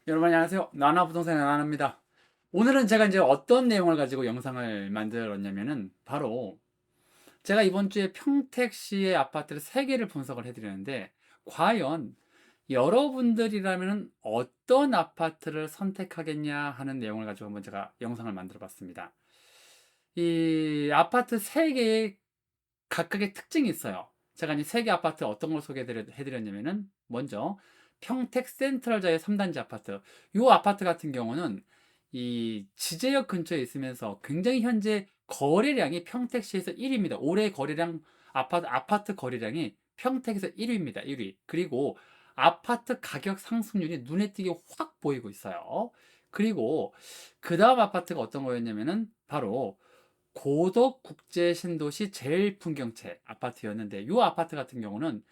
여러분 안녕하세요. 나나부동산의 나나입니다. 오늘은 제가 이제 어떤 내용을 가지고 영상을 만들었냐면은 바로 제가 이번 주에 평택시의 아파트를 3개를 분석을 해드렸는데 과연 여러분들이라면 어떤 아파트를 선택하겠냐 하는 내용을 가지고 한번 제가 영상을 만들어 봤습니다. 이 아파트 3개의 각각의 특징이 있어요. 제가 이 3개 아파트 어떤 걸 소개해드렸냐면은 먼저 평택 센트럴자의 3단지 아파트. 이 아파트 같은 경우는 이 지제역 근처에 있으면서 굉장히 현재 거래량이 평택시에서 1위입니다. 올해 거래량 아파트 거래량이 평택에서 1위입니다. 1위. 그리고 아파트 가격 상승률이 눈에 띄게 확 보이고 있어요. 그리고 그 다음 아파트가 어떤 거였냐면은 바로 고덕 국제 신도시 제일 풍경채 아파트였는데 이 아파트 같은 경우는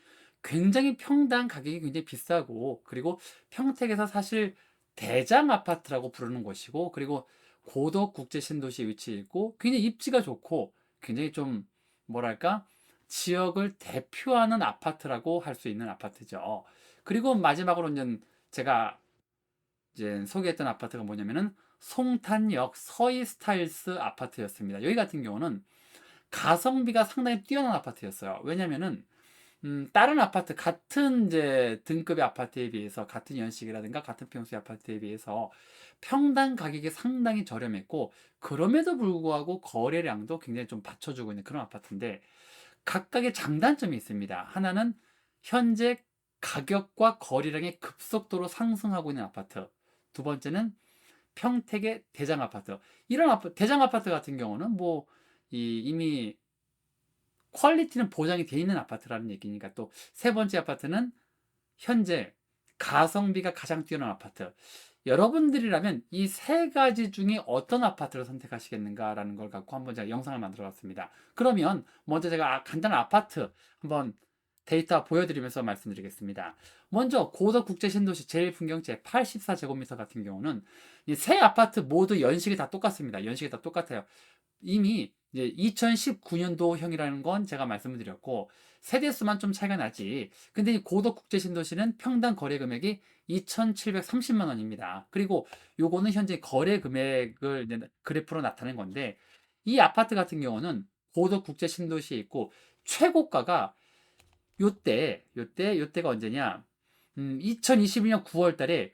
굉장히 평당 가격이 굉장히 비싸고 그리고 평택에서 사실 대장 아파트라고 부르는 곳이고 그리고 고덕 국제 신도시에 위치해 있고 굉장히 입지가 좋고 굉장히 좀 뭐랄까 지역을 대표하는 아파트라고 할 수 있는 아파트죠. 그리고 마지막으로 이제 제가 이제 소개했던 아파트가 뭐냐면은 송탄역 서희 스타일스 아파트였습니다. 여기 같은 경우는 가성비가 상당히 뛰어난 아파트였어요. 왜냐면은 다른 아파트 같은 이제 등급의 아파트에 비해서 같은 연식이라든가 같은 평수의 아파트에 비해서 평당 가격이 상당히 저렴했고 그럼에도 불구하고 거래량도 굉장히 좀 받쳐주고 있는 그런 아파트인데 각각의 장단점이 있습니다. 하나는 현재 가격과 거래량이 급속도로 상승하고 있는 아파트. 두 번째는 평택의 대장 아파트. 이런 대장 아파트 같은 경우는 뭐 이미 퀄리티는 보장이 돼 있는 아파트라는 얘기니까 또 세 번째 아파트는 현재 가성비가 가장 뛰어난 아파트. 여러분들이라면 이 세 가지 중에 어떤 아파트를 선택하시겠는가라는 걸 갖고 한번 제가 영상을 만들어 봤습니다. 그러면 먼저 제가 간단한 아파트 한번 데이터 보여드리면서 말씀드리겠습니다. 먼저 고덕국제신도시 제일풍경채 84제곱미터 같은 경우는 이 세 아파트 모두 연식이 다 똑같습니다. 연식이 다 똑같아요. 이미 이제 2019년도형이라는 건 제가 말씀을 드렸고 세대수만 좀 차이가 나지. 근데 이 고덕국제신도시는 평당 거래 금액이 2,730만 원입니다. 그리고 요거는 현재 거래 금액을 이제 그래프로 나타낸 건데 이 아파트 같은 경우는 고덕국제신도시에 있고 최고가가 요때가 언제냐? 2021년 9월 달에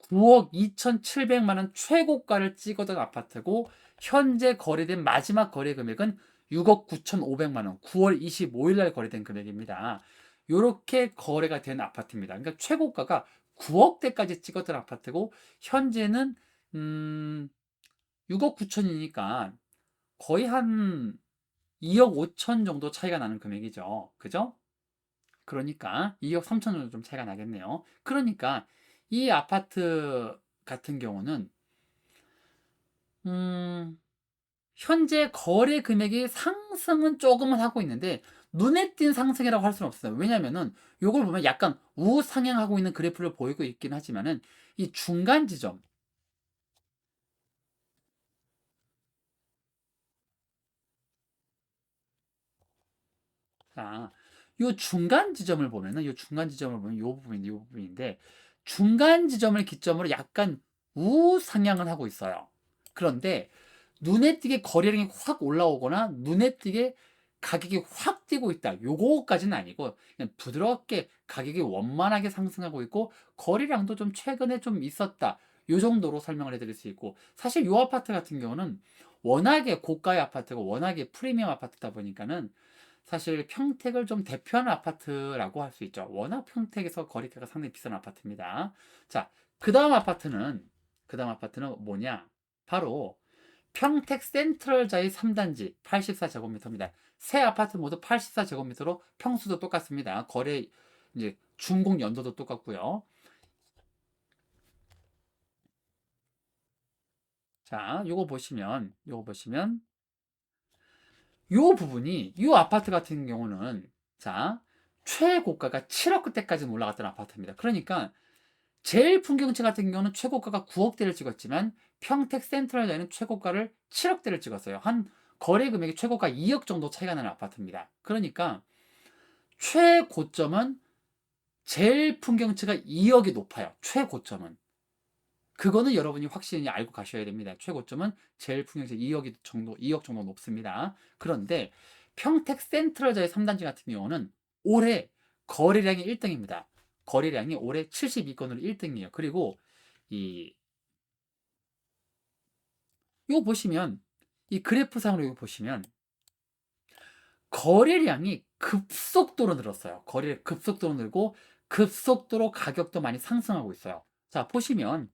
9억 2,700만 원 최고가를 찍었던 아파트고 현재 거래된 마지막 거래 금액은 6억 9,500만 원. 9월 25일 날 거래된 금액입니다. 요렇게 거래가 된 아파트입니다. 그러니까 최고가가 9억대까지 찍었던 아파트고 현재는 6억 9천이니까 거의 한 2억 5천 정도 차이가 나는 금액이죠. 그죠? 그러니까 2억 3천 정도 좀 차이가 나겠네요. 그러니까 이 아파트 같은 경우는 음, 현재 거래 금액이 상승은 조금은 하고 있는데 눈에 띈 상승이라고 할 수는 없어요. 왜냐면은 요걸 보면 약간 우상향하고 있는 그래프를 보이고 있긴 하지만은 이 중간 지점 자, 요 중간 지점을 보면은 요 중간 지점을 보면 요 부분인데 중간 지점을 기점으로 약간 우상향을 하고 있어요. 그런데 눈에 띄게 거래량이 확 올라오거나 눈에 띄게 가격이 확 뛰고 있다. 요거까지는 아니고 그냥 부드럽게 가격이 원만하게 상승하고 있고 거래량도 좀 최근에 좀 있었다. 요 정도로 설명을 해드릴 수 있고 사실 요 아파트 같은 경우는 워낙에 고가의 아파트고 워낙에 프리미엄 아파트다 보니까는 사실 평택을 좀 대표하는 아파트라고 할 수 있죠. 워낙 평택에서 거래가가 상당히 비싼 아파트입니다. 자, 그 다음 아파트는 뭐냐? 바로 평택 센트럴자의 3단지 84제곱미터입니다. 세 아파트 모두 84제곱미터로 평수도 똑같습니다. 거래 이제 준공 연도도 똑같고요. 자, 요거 보시면 요 부분이 요 아파트 같은 경우는 자, 최고가가 7억대까지 올라갔던 아파트입니다. 그러니까 제일 풍경채 같은 경우는 최고가가 9억대를 찍었지만 평택 센트럴에는 최고가를 7억대를 찍었어요. 한 거래 금액이 최고가 2억 정도 차이가 나는 아파트입니다. 그러니까 최고점은 제일 풍경채가 2억이 높아요. 최고점은. 그거는 여러분이 확실히 알고 가셔야 됩니다. 최고점은 제일 풍경세 2억 정도 높습니다. 그런데 평택 센트럴자의 3단지 같은 경우는 올해 거래량이 1등입니다. 거래량이 올해 72건으로 1등이에요. 그리고 이 이거 보시면 이 그래프상으로 이거 보시면 거래량이 급속도로 늘었어요. 거래 급속도로 늘고 급속도로 가격도 많이 상승하고 있어요. 자, 보시면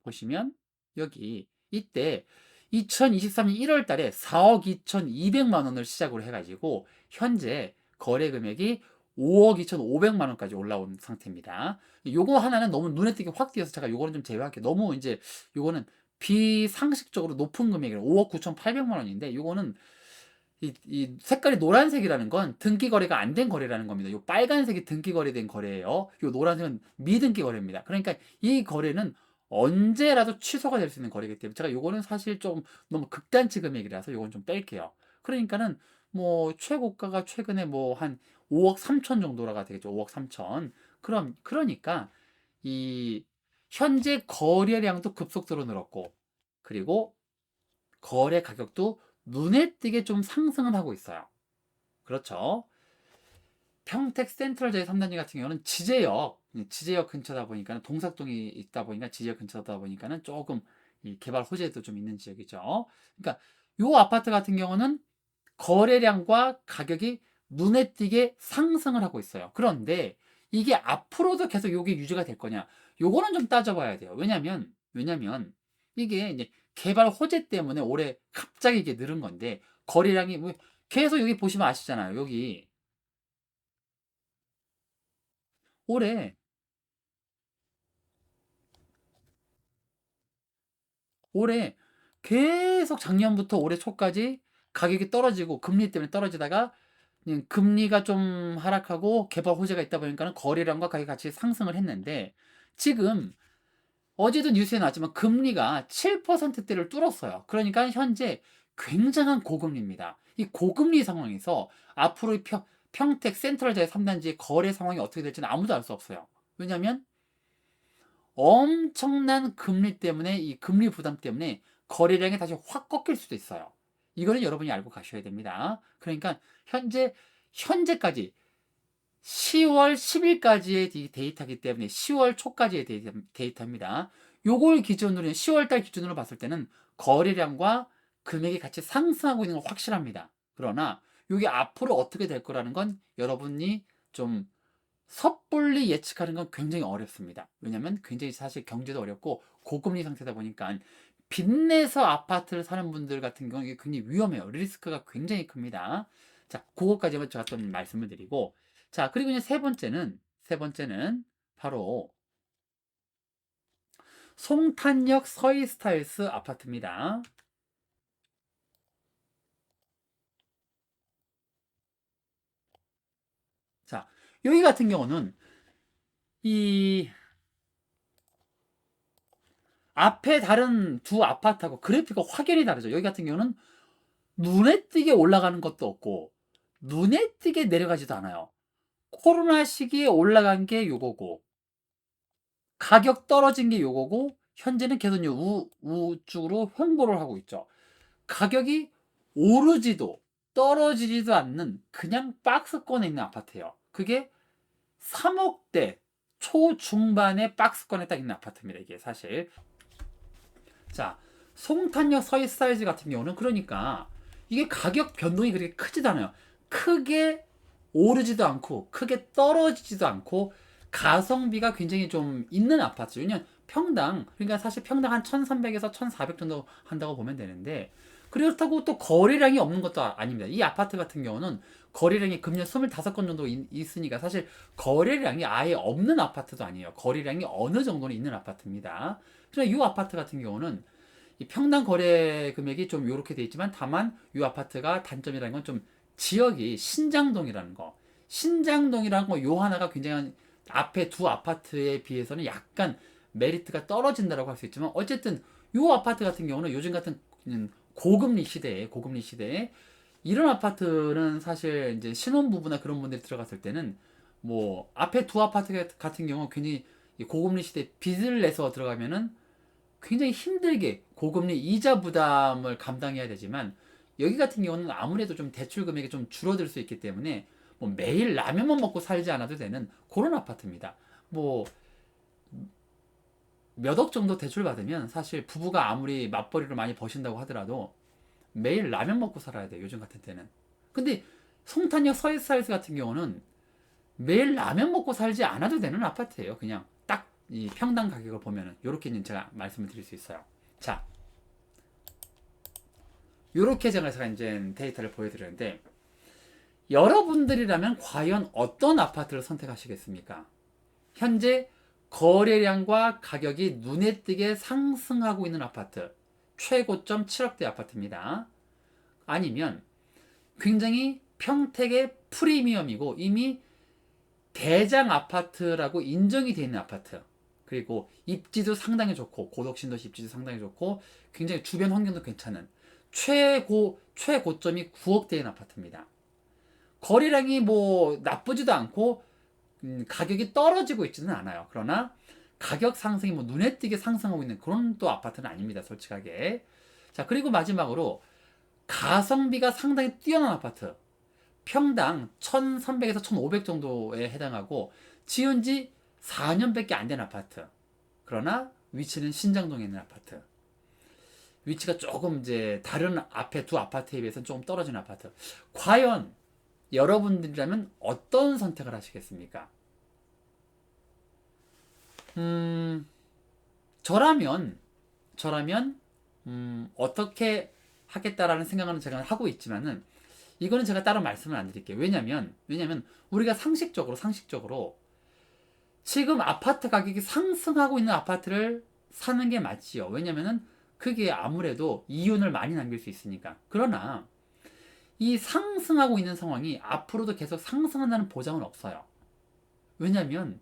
여기 이때 2023년 1월 달에 4억 2,200만 원을 시작으로 해가지고 현재 거래 금액이 5억 2,500만 원까지 올라온 상태입니다. 요거 하나는 너무 눈에 띄게 확 띄어서 제가 요거는 좀 제외할게요. 너무 이제 요거는 비상식적으로 높은 금액이에요. 5억 9,800만 원인데 요거는 이 색깔이 노란색이라는 건 등기 거래가 안 된 거래라는 겁니다. 요 빨간색이 등기 거래된 거래예요. 요 노란색은 미등기 거래입니다. 그러니까 이 거래는 언제라도 취소가 될 수 있는 거래이기 때문에 제가 요거는 사실 좀 너무 극단치 금액이라서 요건 좀 뺄게요. 그러니까는 뭐 최고가가 최근에 뭐 한 5억 3천 정도가 되겠죠. 5억 3천. 그러니까 이 현재 거래량도 급속도로 늘었고 그리고 거래 가격도 눈에 띄게 좀 상승을 하고 있어요. 그렇죠. 평택 센트럴자의 3단지 같은 경우는 지제역 근처다 보니까 동삭동이 있다 보니까 지제역 근처다 보니까는 조금 이 개발 호재도 좀 있는 지역이죠. 그러니까 요 아파트 같은 경우는 거래량과 가격이 눈에 띄게 상승을 하고 있어요. 그런데 이게 앞으로도 계속 요게 유지가 될 거냐? 요거는 좀 따져봐야 돼요. 왜냐면 이게 이제 개발 호재 때문에 올해 갑자기 이게 늘은 건데 거래량이 계속 여기 보시면 아시잖아요. 여기 올해 올해 계속 작년부터 올해 초까지 가격이 떨어지고 금리 때문에 떨어지다가 그냥 금리가 좀 하락하고 개발 호재가 있다 보니까 거래량과 가격이 같이 상승을 했는데 지금 어제도 뉴스에 나왔지만 금리가 7%대를 뚫었어요. 그러니까 현재 굉장한 고금리입니다. 이 고금리 상황에서 앞으로 평택 센트럴자의 3단지의 거래 상황이 어떻게 될지는 아무도 알 수 없어요. 왜냐하면 엄청난 금리 때문에 이 금리 부담 때문에 거래량이 다시 확 꺾일 수도 있어요. 이거는 여러분이 알고 가셔야 됩니다. 그러니까 현재까지 10월 10일까지의 데이터이기 때문에 10월 초까지의 데이터입니다. 요걸 기준으로 10월 달 기준으로 봤을 때는 거래량과 금액이 같이 상승하고 있는 건 확실합니다. 그러나 이게 앞으로 어떻게 될 거라는 건 여러분이 좀 섣불리 예측하는 건 굉장히 어렵습니다. 왜냐하면 굉장히 사실 경제도 어렵고 고금리 상태다 보니까 빚내서 아파트를 사는 분들 같은 경우에 굉장히 위험해요. 리스크가 굉장히 큽니다. 자, 그것까지만 제가 좀 말씀을 드리고 자, 그리고 이제 세 번째는 바로 송탄역 서이스타일스 아파트입니다. 자, 여기 같은 경우는 이 앞에 다른 두 아파트하고 그래프가 확연히 다르죠. 여기 같은 경우는 눈에 띄게 올라가는 것도 없고 눈에 띄게 내려가지도 않아요. 코로나 시기에 올라간 게 요거고 가격 떨어진 게 요거고 현재는 계속 우측으로 횡보를 하고 있죠. 가격이 오르지도 떨어지지도 않는 그냥 박스권에 있는 아파트예요. 그게 3억대 초중반의 박스권에 딱 있는 아파트입니다. 이게 사실. 자, 송탄역 서이스 사이즈 같은 경우는 그러니까 이게 가격 변동이 그렇게 크지도 않아요. 크게 오르지도 않고 크게 떨어지지도 않고 가성비가 굉장히 좀 있는 아파트. 왜냐면 평당 그러니까 사실 평당 한 1,300에서 1,400 정도 한다고 보면 되는데 그렇다고 또 거래량이 없는 것도 아닙니다. 이 아파트 같은 경우는 거래량이 금년 25건 정도 있으니까 사실 거래량이 아예 없는 아파트도 아니에요. 거래량이 어느 정도는 있는 아파트입니다. 그래서 이 아파트 같은 경우는 이 평당 거래 금액이 좀 이렇게 돼 있지만 다만 이 아파트가 단점이라는 건 좀 지역이 신장동이라는 거. 신장동이라는 거 요 하나가 굉장히 앞에 두 아파트에 비해서는 약간 메리트가 떨어진다라고 할 수 있지만 어쨌든 요 아파트 같은 경우는 요즘 같은 고금리 시대에 이런 아파트는 사실 이제 신혼부부나 그런 분들이 들어갔을 때는 뭐 앞에 두 아파트 같은 경우 굉장히 고금리 시대에 빚을 내서 들어가면은 굉장히 힘들게 고금리 이자 부담을 감당해야 되지만, 여기 같은 경우는 아무래도 좀 대출 금액이 좀 줄어들 수 있기 때문에 뭐 매일 라면만 먹고 살지 않아도 되는 그런 아파트입니다. 뭐 몇 억 정도 대출 받으면 사실 부부가 아무리 맞벌이를 많이 버신다고 하더라도 매일 라면 먹고 살아야 돼요, 요즘 같은 때는. 근데 송탄역 서해사이즈 같은 경우는 매일 라면 먹고 살지 않아도 되는 아파트예요. 그냥 딱 이 평당 가격을 보면은 이렇게 제가 말씀을 드릴 수 있어요. 자, 이렇게 제가 이제 데이터를 보여드렸는데, 여러분들이라면 과연 어떤 아파트를 선택하시겠습니까? 현재 거래량과 가격이 눈에 띄게 상승하고 있는 아파트, 최고점 7억대 아파트입니다. 아니면 굉장히 평택의 프리미엄이고 이미 대장 아파트라고 인정이 되어 있는 아파트, 그리고 입지도 상당히 좋고 고덕신도시 입지도 상당히 좋고 굉장히 주변 환경도 괜찮은 최고점이 9억대인 아파트입니다. 거래량이 뭐 나쁘지도 않고 가격이 떨어지고 있지는 않아요. 그러나 가격 상승이 뭐 눈에 띄게 상승하고 있는 그런 또 아파트는 아닙니다, 솔직하게. 자, 그리고 마지막으로 가성비가 상당히 뛰어난 아파트, 평당 1300에서 1500 정도에 해당하고 지은 지 4년밖에 안 된 아파트, 그러나 위치는 신장동에 있는 아파트, 위치가 조금 이제 다른 앞에 두 아파트에 비해서는 조금 떨어진 아파트. 과연 여러분들이라면 어떤 선택을 하시겠습니까? 저라면 어떻게 하겠다라는 생각은 제가 하고 있지만은, 이거는 제가 따로 말씀을 안 드릴게요. 왜냐면 우리가 상식적으로 지금 아파트 가격이 상승하고 있는 아파트를 사는 게 맞지요. 왜냐면은 그게 아무래도 이윤을 많이 남길 수 있으니까. 그러나 이 상승하고 있는 상황이 앞으로도 계속 상승한다는 보장은 없어요. 왜냐면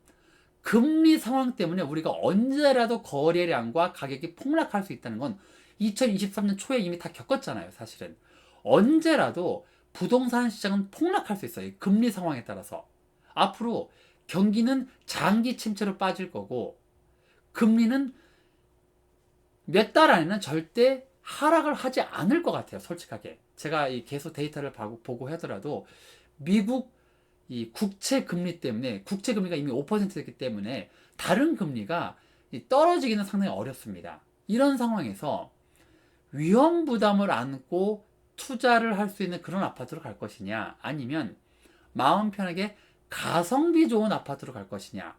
금리 상황 때문에 우리가 언제라도 거래량과 가격이 폭락할 수 있다는 건 2023년 초에 이미 다 겪었잖아요, 사실은. 언제라도 부동산 시장은 폭락할 수 있어요, 금리 상황에 따라서. 앞으로 경기는 장기 침체로 빠질 거고, 금리는 몇 달 안에는 절대 하락을 하지 않을 것 같아요, 솔직하게. 제가 이 계속 데이터를 보고 하더라도 미국 이 국채 금리 때문에, 국채 금리가 이미 5%였기 때문에 다른 금리가 떨어지기는 상당히 어렵습니다. 이런 상황에서 위험 부담을 안고 투자를 할 수 있는 그런 아파트로 갈 것이냐, 아니면 마음 편하게 가성비 좋은 아파트로 갈 것이냐,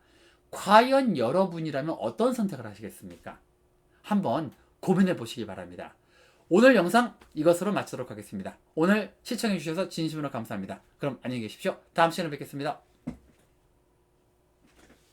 과연 여러분이라면 어떤 선택을 하시겠습니까? 한번 고민해 보시기 바랍니다. 오늘 영상 이것으로 마치도록 하겠습니다. 오늘 시청해 주셔서 진심으로 감사합니다. 그럼 안녕히 계십시오. 다음 시간에 뵙겠습니다.